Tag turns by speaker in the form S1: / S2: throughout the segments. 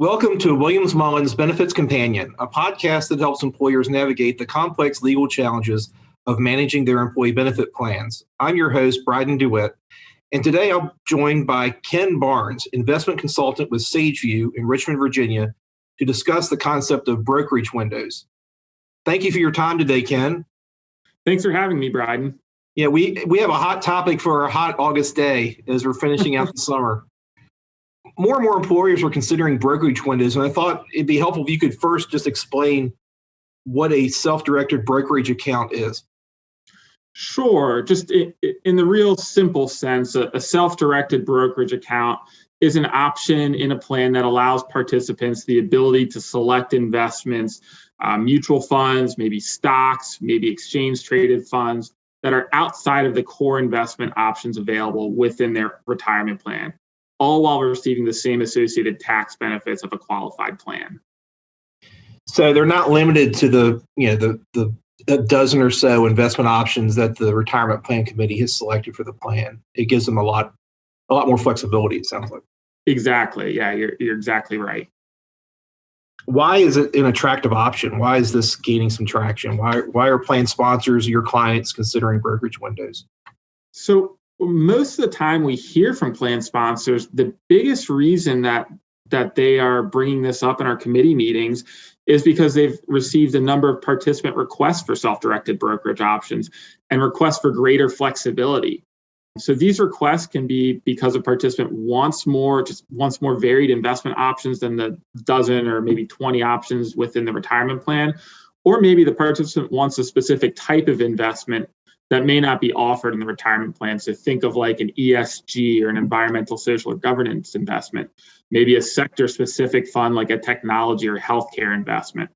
S1: Welcome to Williams Mullen's Benefits Companion, a podcast that helps employers navigate the complex legal challenges of managing their employee benefit plans. I'm your host, Brydon DeWitt, and today I'm joined by Ken Barnes, investment consultant with SageView in Richmond, Virginia, to discuss the concept of brokerage windows. Thank you for your time today, Ken.
S2: Thanks for having me, Brydon.
S1: Yeah, we have a hot topic for a hot August day as we're finishing out the summer. More and more employers are considering brokerage windows, and I thought it'd be helpful if you could first just explain what a self-directed brokerage account is.
S2: Sure. Just in the real simple sense, a self-directed brokerage account is an option in a plan that allows participants the ability to select investments, mutual funds, maybe stocks, maybe exchange-traded funds that are outside of the core investment options available within their retirement plan, all while receiving the same associated tax benefits of a qualified plan.
S1: So they're not limited to the a dozen or so investment options that the retirement plan committee has selected for the plan. It gives them a lot more flexibility, it sounds like.
S2: Exactly. Yeah, you're exactly right.
S1: Why is it an attractive option? Why is this gaining some traction? Why are plan sponsors, your clients, considering brokerage windows?
S2: So most of the time we hear from plan sponsors, the biggest reason that they are bringing this up in our committee meetings is because they've received a number of participant requests for self-directed brokerage options and requests for greater flexibility. So these requests can be because a participant wants more varied investment options than the dozen or maybe 20 options within the retirement plan, or maybe the participant wants a specific type of investment that may not be offered in the retirement plan. So think of like an ESG or an environmental, social, or governance investment, maybe a sector-specific fund like a technology or healthcare investment.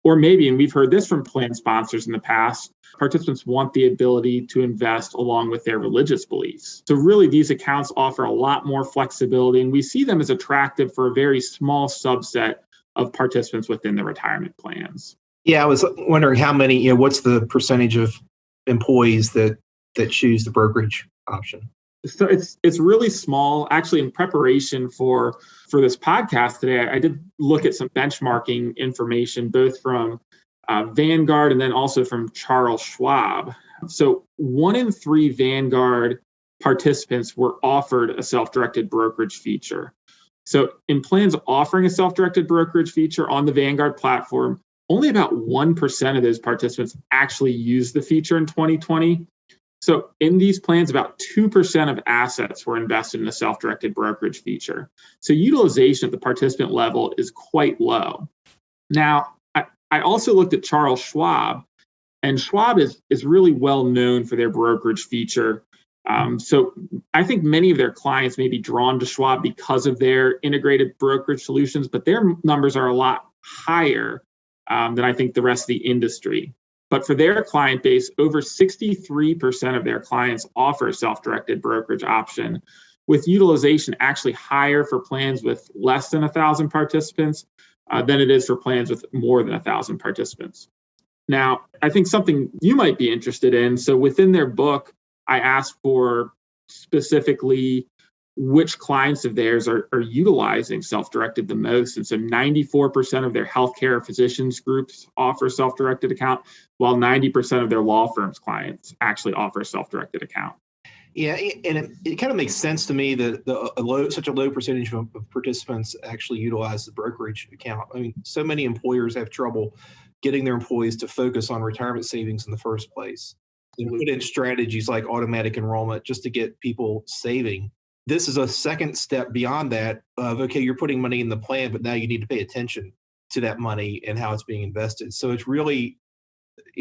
S2: Or maybe, and we've heard this from plan sponsors in the past, participants want the ability to invest along with their religious beliefs. So really, these accounts offer a lot more flexibility, and we see them as attractive for a very small subset of participants within the retirement plans.
S1: Yeah, I was wondering how many, what's the percentage of employees that choose the brokerage option?
S2: So it's really small. Actually, in preparation for this podcast today, I did look at some benchmarking information, both from Vanguard and then also from Charles Schwab. So 1 in 3 Vanguard participants were offered a self-directed brokerage feature. So in plans offering a self-directed brokerage feature on the Vanguard platform, only about 1% of those participants actually used the feature in 2020. So in these plans, about 2% of assets were invested in a self-directed brokerage feature. So utilization at the participant level is quite low. Now, I also looked at Charles Schwab, and Schwab is really well known for their brokerage feature. So I think many of their clients may be drawn to Schwab because of their integrated brokerage solutions, but their numbers are a lot higher than I think the rest of the industry. But for their client base, over 63% of their clients offer a self-directed brokerage option, with utilization actually higher for plans with less than 1,000 participants than it is for plans with more than 1,000 participants. Now, I think something you might be interested in. So within their book, I asked for specifically which clients of theirs are utilizing self-directed the most. And so 94% of their healthcare physicians groups offer self-directed account, while 90% of their law firms clients actually offer a self-directed account.
S1: Yeah, and it kind of makes sense to me that such a low percentage of participants actually utilize the brokerage account. I mean, so many employers have trouble getting their employees to focus on retirement savings in the first place. They put in strategies like automatic enrollment just to get people saving. This is a second step beyond that of, okay, you're putting money in the plan, but now you need to pay attention to that money and how it's being invested. So it's really,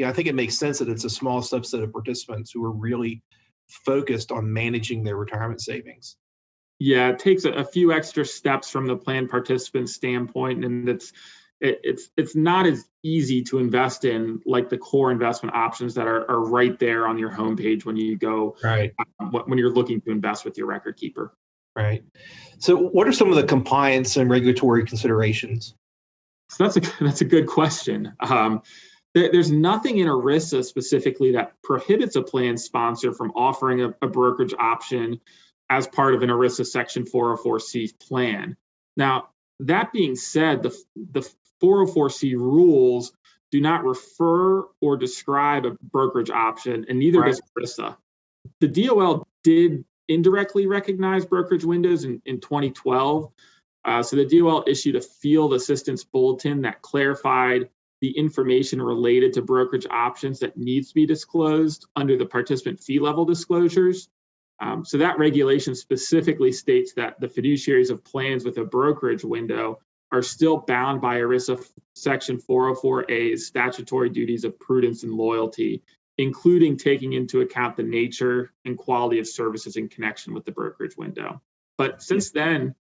S1: I think it makes sense that it's a small subset of participants who are really focused on managing their retirement savings.
S2: Yeah, it takes a few extra steps from the plan participant standpoint, and it's not as easy to invest in like the core investment options that are right there on your homepage when you go,
S1: right,
S2: when you're looking to invest with your record keeper.
S1: Right. So what are some of the compliance and regulatory considerations?
S2: So that's a good question. There's nothing in ERISA specifically that prohibits a plan sponsor from offering a brokerage option as part of an ERISA Section 404C plan. Now, That being said, the 404C rules do not refer or describe a brokerage option, and neither does ERISA. The DOL did indirectly recognize brokerage windows in 2012. So the DOL issued a field assistance bulletin that clarified the information related to brokerage options that needs to be disclosed under the participant fee level disclosures. So that regulation specifically states that the fiduciaries of plans with a brokerage window are still bound by ERISA Section 404A's statutory duties of prudence and loyalty, including taking into account the nature and quality of services in connection with the brokerage window. But since then,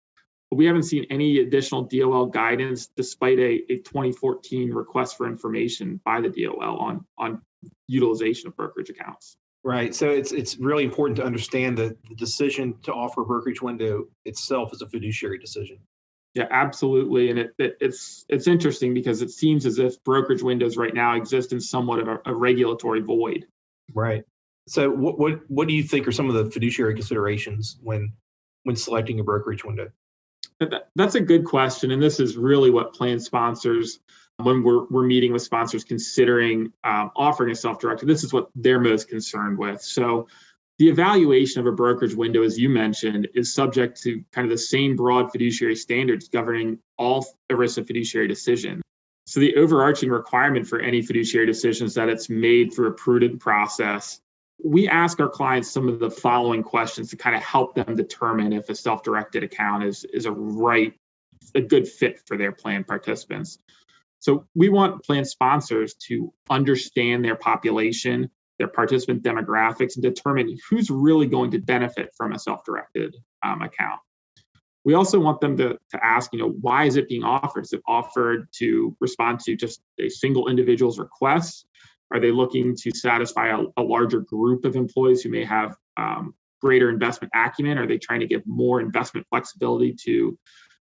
S2: we haven't seen any additional DOL guidance, despite a 2014 request for information by the DOL on utilization of brokerage accounts.
S1: Right. So it's really important to understand that the decision to offer a brokerage window itself is a fiduciary decision.
S2: Yeah, absolutely. And it's interesting because it seems as if brokerage windows right now exist in somewhat of a regulatory void.
S1: Right. So what do you think are some of the fiduciary considerations when selecting a brokerage window?
S2: That's a good question. And this is really what plan sponsors, when we're meeting with sponsors considering offering a self-directed, this is what they're most concerned with. So the evaluation of a brokerage window, as you mentioned, is subject to kind of the same broad fiduciary standards governing all ERISA fiduciary decisions. So the overarching requirement for any fiduciary decision is that it's made through a prudent process. We ask our clients some of the following questions to kind of help them determine if a self-directed account is a good fit for their plan participants. So we want plan sponsors to understand their population, their participant demographics, and determine who's really going to benefit from a self-directed account. We also want them to ask, why is it being offered? Is it offered to respond to just a single individual's requests? Are they looking to satisfy a larger group of employees who may have greater investment acumen? Are they trying to give more investment flexibility to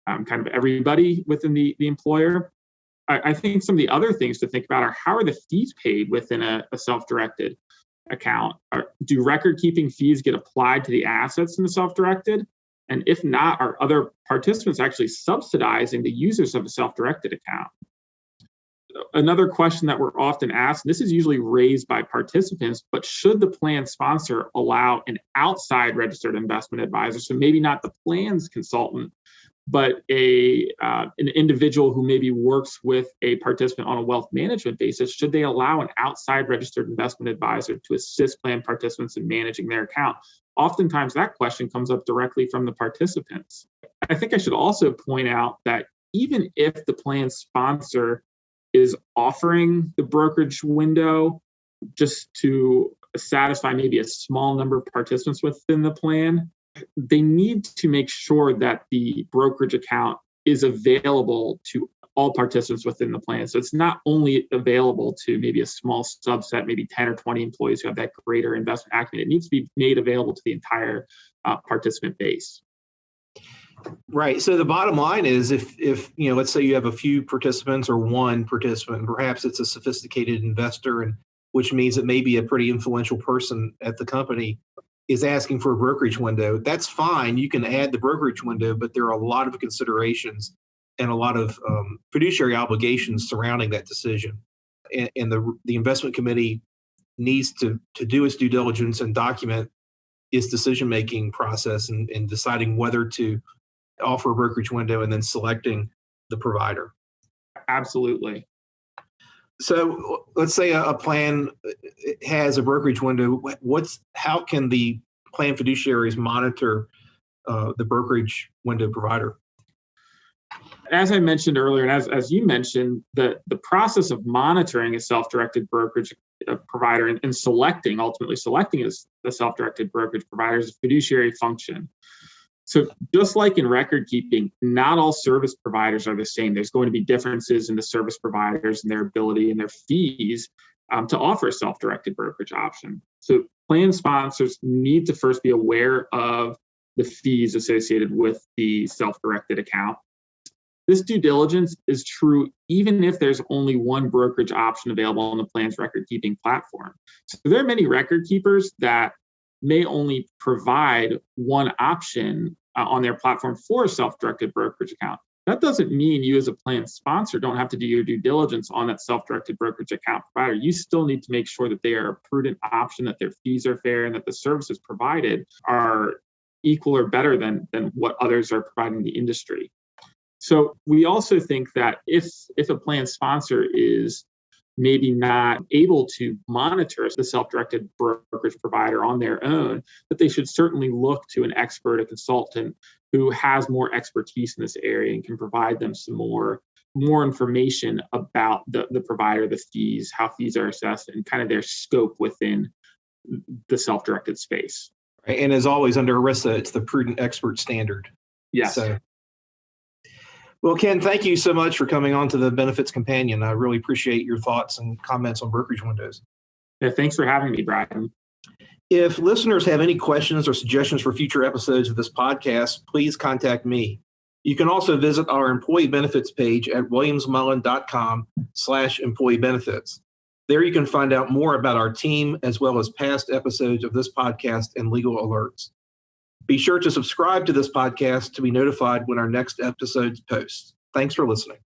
S2: kind of everybody within the employer? I think some of the other things to think about are, how are the fees paid within a self-directed account? Do record-keeping fees get applied to the assets in the self-directed? And if not, are other participants actually subsidizing the users of a self-directed account? Another question that we're often asked, and this is usually raised by participants, but should the plan sponsor allow an outside registered investment advisor, so maybe not the plan's consultant, but an individual who maybe works with a participant on a wealth management basis, should they allow an outside registered investment advisor to assist plan participants in managing their account? Oftentimes that question comes up directly from the participants. I think I should also point out that even if the plan sponsor is offering the brokerage window just to satisfy maybe a small number of participants within the plan, they need to make sure that the brokerage account is available to all participants within the plan. So it's not only available to maybe a small subset, maybe 10 or 20 employees who have that greater investment acumen. It needs to be made available to the entire participant base.
S1: Right. So the bottom line is, if let's say you have a few participants or one participant, perhaps it's a sophisticated investor, and which means it may be a pretty influential person at the company, is asking for a brokerage window. That's fine. You can add the brokerage window, but there are a lot of considerations and a lot of fiduciary obligations surrounding that decision. And the investment committee needs to do its due diligence and document its decision-making process in deciding whether to offer a brokerage window and then selecting the provider.
S2: Absolutely.
S1: So let's say a plan has a brokerage window. How can the plan fiduciaries monitor the brokerage window provider?
S2: As I mentioned earlier, and as you mentioned, the process of monitoring a self-directed brokerage provider and ultimately selecting a self-directed brokerage provider is a fiduciary function. So just like in record keeping, not all service providers are the same. There's going to be differences in the service providers and their ability and their fees to offer a self-directed brokerage option. So plan sponsors need to first be aware of the fees associated with the self-directed account. This due diligence is true even if there's only one brokerage option available on the plan's record-keeping platform. So there are many record keepers that may only provide one option on their platform for a self-directed brokerage account. That doesn't mean you as a plan sponsor don't have to do your due diligence on that self-directed brokerage account provider. You still need to make sure that they are a prudent option, that their fees are fair, and that the services provided are equal or better than what others are providing the industry. So we also think that if a plan sponsor is maybe not able to monitor the self-directed brokerage provider on their own, that they should certainly look to an expert, a consultant who has more expertise in this area and can provide them some more information about the provider, the fees, how fees are assessed, and kind of their scope within the self-directed space.
S1: Right. And as always, under ERISA, it's the prudent expert standard.
S2: Yes.
S1: So, well, Ken, thank you so much for coming on to the Benefits Companion. I really appreciate your thoughts and comments on brokerage windows.
S2: Yeah, thanks for having me, Brydon.
S1: If listeners have any questions or suggestions for future episodes of this podcast, please contact me. You can also visit our employee benefits page at williamsmullen.com/employee benefits. There you can find out more about our team, as well as past episodes of this podcast and legal alerts. Be sure to subscribe to this podcast to be notified when our next episodes post. Thanks for listening.